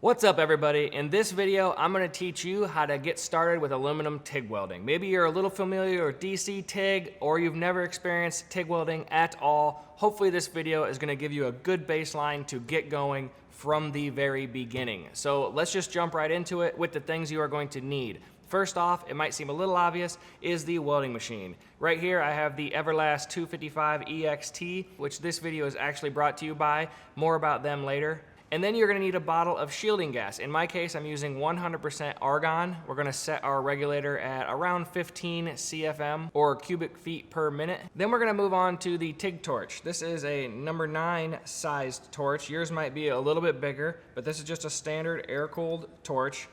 What's up everybody? In this video, I'm gonna teach you how to get started with aluminum TIG welding. Maybe you're a little familiar with DC TIG or you've never experienced TIG welding at all. Hopefully this video is gonna give you a good baseline to get going from the very beginning. So let's just jump right into it with the things you are going to need. First off, it might seem a little obvious, is the welding machine. Right here I have the Everlast 255 EXT, which this video is actually brought to you by. More about them later. And then you're gonna need a bottle of shielding gas. In my case, I'm using 100% argon. We're gonna set our regulator at around 15 CFM or cubic feet per minute. Then we're gonna move on to the TIG torch. This is a number 9 sized torch. Yours might be a little bit bigger, but this is just a standard air-cooled torch.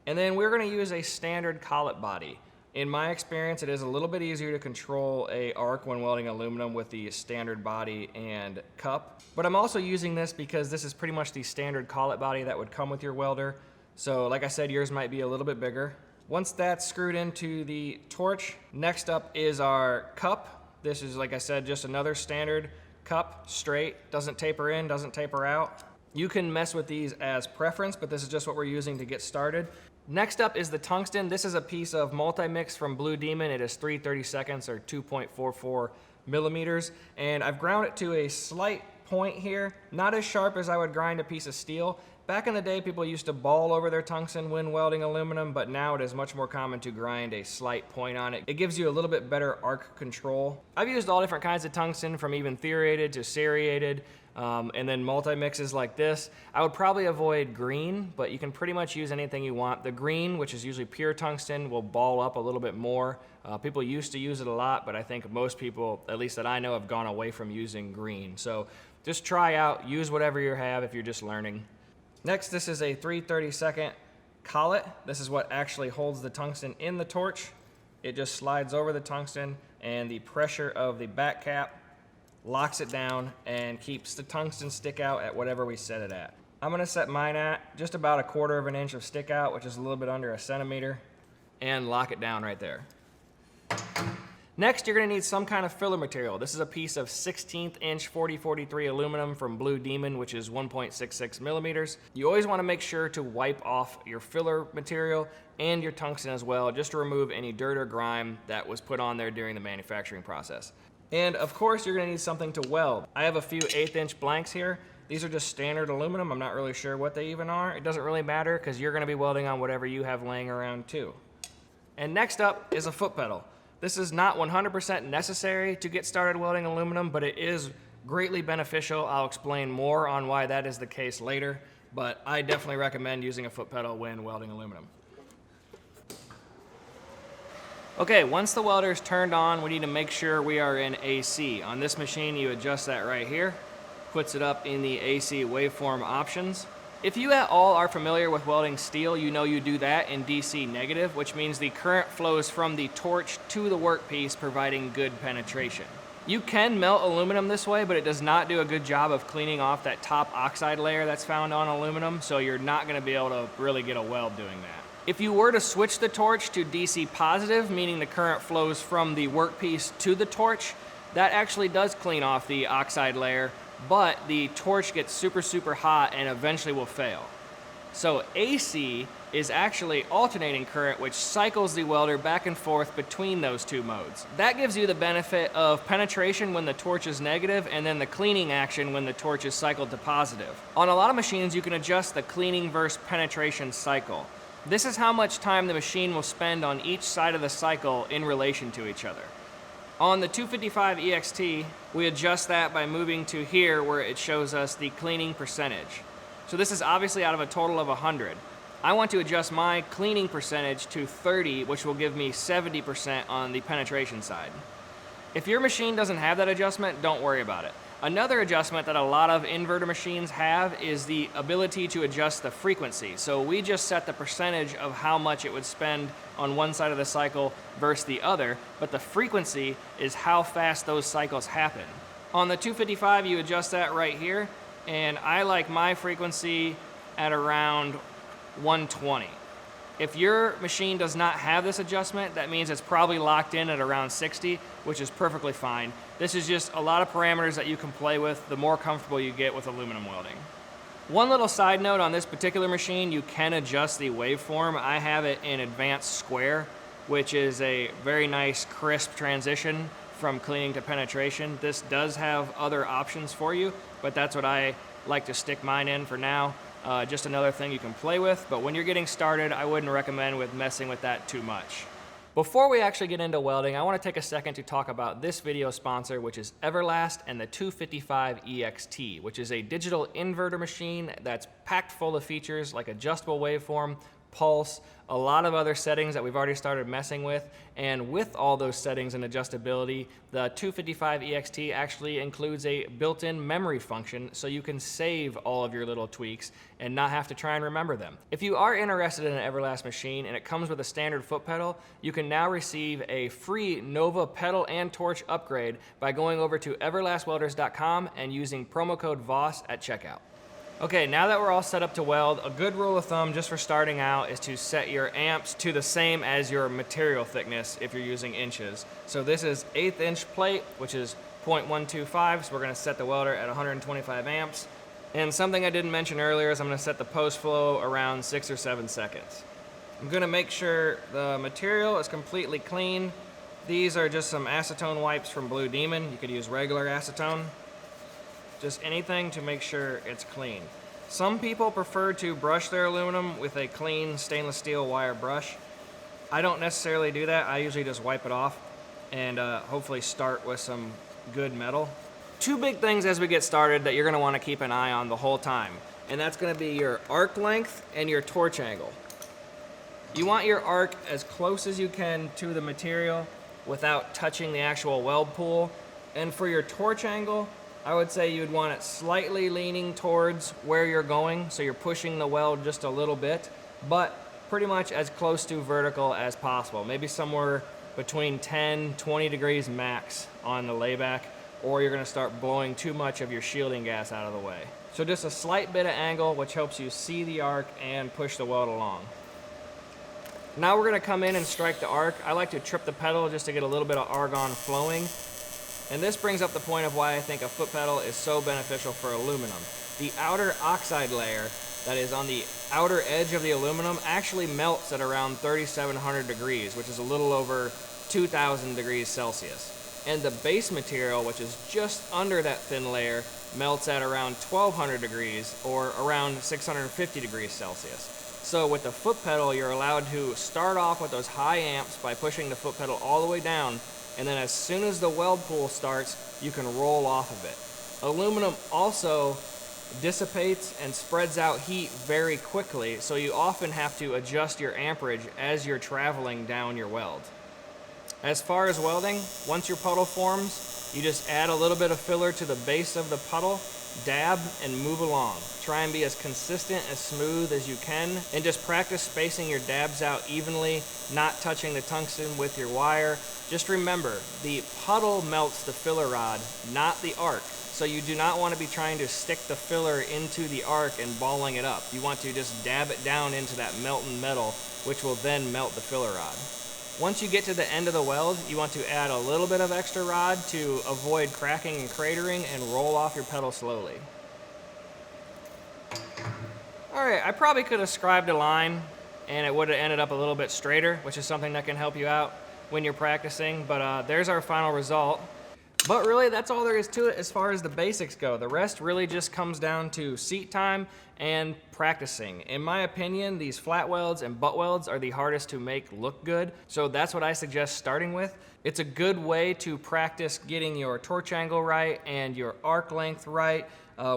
And then we're gonna use a standard collet body. In my experience, it is a little bit easier to control a arc when welding aluminum with the standard body and cup. But I'm also using this because this is pretty much the standard collet body that would come with your welder. So like I said, yours might be a little bit bigger. Once that's screwed into the torch, next up is our cup. This is, like I said, just another standard cup, straight, doesn't taper in, doesn't taper out. You can mess with these as preference, but this is just what we're using to get started. Next up is the tungsten. This is a piece of multi-mix from Blue Demon. It is 3/32 or 2.44 millimeters. And I've ground it to a slight point here, not as sharp as I would grind a piece of steel. Back in the day, people used to ball over their tungsten when welding aluminum, but now it is much more common to grind a slight point on it. It gives you a little bit better arc control. I've used all different kinds of tungsten, from even theriated to serrated, and then multi-mixes like this. I would probably avoid green, but you can pretty much use anything you want. The green, which is usually pure tungsten, will ball up a little bit more. People used to use it a lot, but I think most people, at least that I know, have gone away from using green. So just try out, use whatever you have if you're just learning. Next, this is a 3/32 collet. This is what actually holds the tungsten in the torch. It just slides over the tungsten, and the pressure of the back cap locks it down and keeps the tungsten stick out at whatever we set it at. I'm gonna set mine at just about 1/4 of an inch of stick out, which is a little bit under 1 centimeter, and lock it down right there. Next, you're gonna need some kind of filler material. This is a piece of 16th inch 4043 aluminum from Blue Demon, which is 1.66 millimeters. You always wanna make sure to wipe off your filler material and your tungsten as well, just to remove any dirt or grime that was put on there during the manufacturing process. And of course, you're gonna need something to weld. I have a few 1/8 inch blanks here. These are just standard aluminum. I'm not really sure what they even are. It doesn't really matter because you're gonna be welding on whatever you have laying around too. And next up is a foot pedal. This is not 100% necessary to get started welding aluminum, but it is greatly beneficial. I'll explain more on why that is the case later, but I definitely recommend using a foot pedal when welding aluminum. Okay, once the welder is turned on, we need to make sure we are in AC. On this machine, you adjust that right here, puts it up in the AC waveform options. If you at all are familiar with welding steel, you know you do that in DC negative, which means the current flows from the torch to the workpiece, providing good penetration. You can melt aluminum this way, but it does not do a good job of cleaning off that top oxide layer that's found on aluminum, so you're not gonna be able to really get a weld doing that. If you were to switch the torch to DC positive, meaning the current flows from the workpiece to the torch, that actually does clean off the oxide layer, but the torch gets super hot and eventually will fail. So AC is actually alternating current, which cycles the welder back and forth between those two modes. That gives you the benefit of penetration when the torch is negative, and then the cleaning action when the torch is cycled to positive. On a lot of machines, you can adjust the cleaning versus penetration cycle. This is how much time the machine will spend on each side of the cycle in relation to each other. On the 255 EXT, we adjust that by moving to here where it shows us the cleaning percentage. So this is obviously out of a total of 100. I want to adjust my cleaning percentage to 30, which will give me 70% on the penetration side. If your machine doesn't have that adjustment, don't worry about it. Another adjustment that a lot of inverter machines have is the ability to adjust the frequency. So we just set the percentage of how much it would spend on one side of the cycle versus the other, but the frequency is how fast those cycles happen. On the 255, you adjust that right here, and I like my frequency at around 120. If your machine does not have this adjustment, that means it's probably locked in at around 60, which is perfectly fine. This is just a lot of parameters that you can play with the more comfortable you get with aluminum welding. One little side note on this particular machine, you can adjust the waveform. I have it in advanced square, which is a very nice crisp transition from cleaning to penetration. This does have other options for you, but that's what I like to stick mine in for now. Just another thing you can play with, but when you're getting started, I wouldn't recommend messing with that too much. Before we actually get into welding, I want to take a second to talk about this video sponsor, which is Everlast and the 255 EXT, which is a digital inverter machine that's packed full of features like adjustable waveform, pulse, a lot of other settings that we've already started messing with. And with all those settings and adjustability, the 255 EXT actually includes a built-in memory function, so you can save all of your little tweaks and not have to try and remember them. If you are interested in an Everlast machine and it comes with a standard foot pedal, you can now receive a free Nova pedal and torch upgrade by going over to everlastwelders.com and using promo code Voss at checkout. Okay, now that we're all set up to weld, a good rule of thumb just for starting out is to set your amps to the same as your material thickness if you're using inches. So this is 1/8 inch plate, which is 0.125, so we're gonna set the welder at 125 amps. And something I didn't mention earlier is I'm gonna set the post flow around 6 or 7 seconds. I'm gonna make sure the material is completely clean. These are just some acetone wipes from Blue Demon. You could use regular acetone. Just anything to make sure it's clean. Some people prefer to brush their aluminum with a clean stainless steel wire brush. I don't necessarily do that. I usually just wipe it off and hopefully start with some good metal. Two big things as we get started that you're gonna wanna keep an eye on the whole time, and that's gonna be your arc length and your torch angle. You want your arc as close as you can to the material without touching the actual weld pool. And for your torch angle, I would say you'd want it slightly leaning towards where you're going, so you're pushing the weld just a little bit, but pretty much as close to vertical as possible. Maybe somewhere between 10, 20 degrees max on the layback, or you're gonna start blowing too much of your shielding gas out of the way. So just a slight bit of angle, which helps you see the arc and push the weld along. Now we're gonna come in and strike the arc. I like to trip the pedal just to get a little bit of argon flowing. And this brings up the point of why I think a foot pedal is so beneficial for aluminum. The outer oxide layer that is on the outer edge of the aluminum actually melts at around 3,700 degrees, which is a little over 2,000 degrees Celsius. And the base material, which is just under that thin layer, melts at around 1,200 degrees or around 650 degrees Celsius. So with the foot pedal, you're allowed to start off with those high amps by pushing the foot pedal all the way down, and then as soon as the weld pool starts, you can roll off of it. Aluminum also dissipates and spreads out heat very quickly, so you often have to adjust your amperage as you're traveling down your weld. As far as welding, once your puddle forms, you just add a little bit of filler to the base of the puddle, dab, and move along. Try and be as consistent, as smooth as you can, and just practice spacing your dabs out evenly, not touching the tungsten with your wire. Just remember, the puddle melts the filler rod, not the arc. So you do not want to be trying to stick the filler into the arc and balling it up. You want to just dab it down into that melting metal, which will then melt the filler rod. Once you get to the end of the weld, you want to add a little bit of extra rod to avoid cracking and cratering and roll off your pedal slowly. All right, I probably could have scribed a line and it would have ended up a little bit straighter, which is something that can help you out when you're practicing, but there's our final result. But really, that's all there is to it as far as the basics go. The rest really just comes down to seat time and practicing. In my opinion, these flat welds and butt welds are the hardest to make look good, so that's what I suggest starting with. It's a good way to practice getting your torch angle right and your arc length right.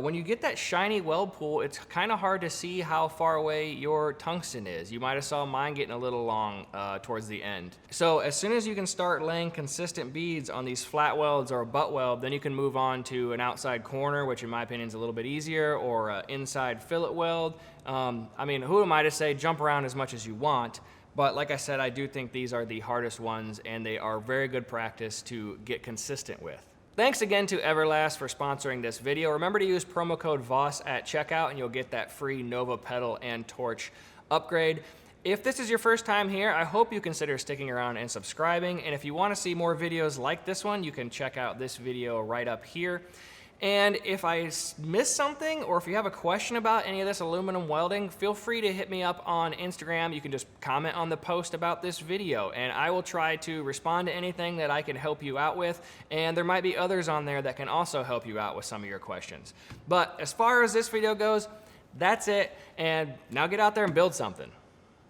When you get that shiny weld pool, it's kind of hard to see how far away your tungsten is. You might have saw mine getting a little long towards the end. So as soon as you can start laying consistent beads on these flat welds or a butt weld, then you can move on to an outside corner, which in my opinion is a little bit easier, or an inside fillet weld. I mean, who am I to say jump around as much as you want? But like I said, I do think these are the hardest ones, and they are very good practice to get consistent with. Thanks again to Everlast for sponsoring this video. Remember to use promo code Voss at checkout and you'll get that free Nova pedal and torch upgrade. If this is your first time here, I hope you consider sticking around and subscribing. And if you want to see more videos like this one, you can check out this video right up here. And if I missed something, or if you have a question about any of this aluminum welding, feel free to hit me up on Instagram. You can just comment on the post about this video, and I will try to respond to anything that I can help you out with. And there might be others on there that can also help you out with some of your questions. But as far as this video goes, that's it. And now get out there and build something.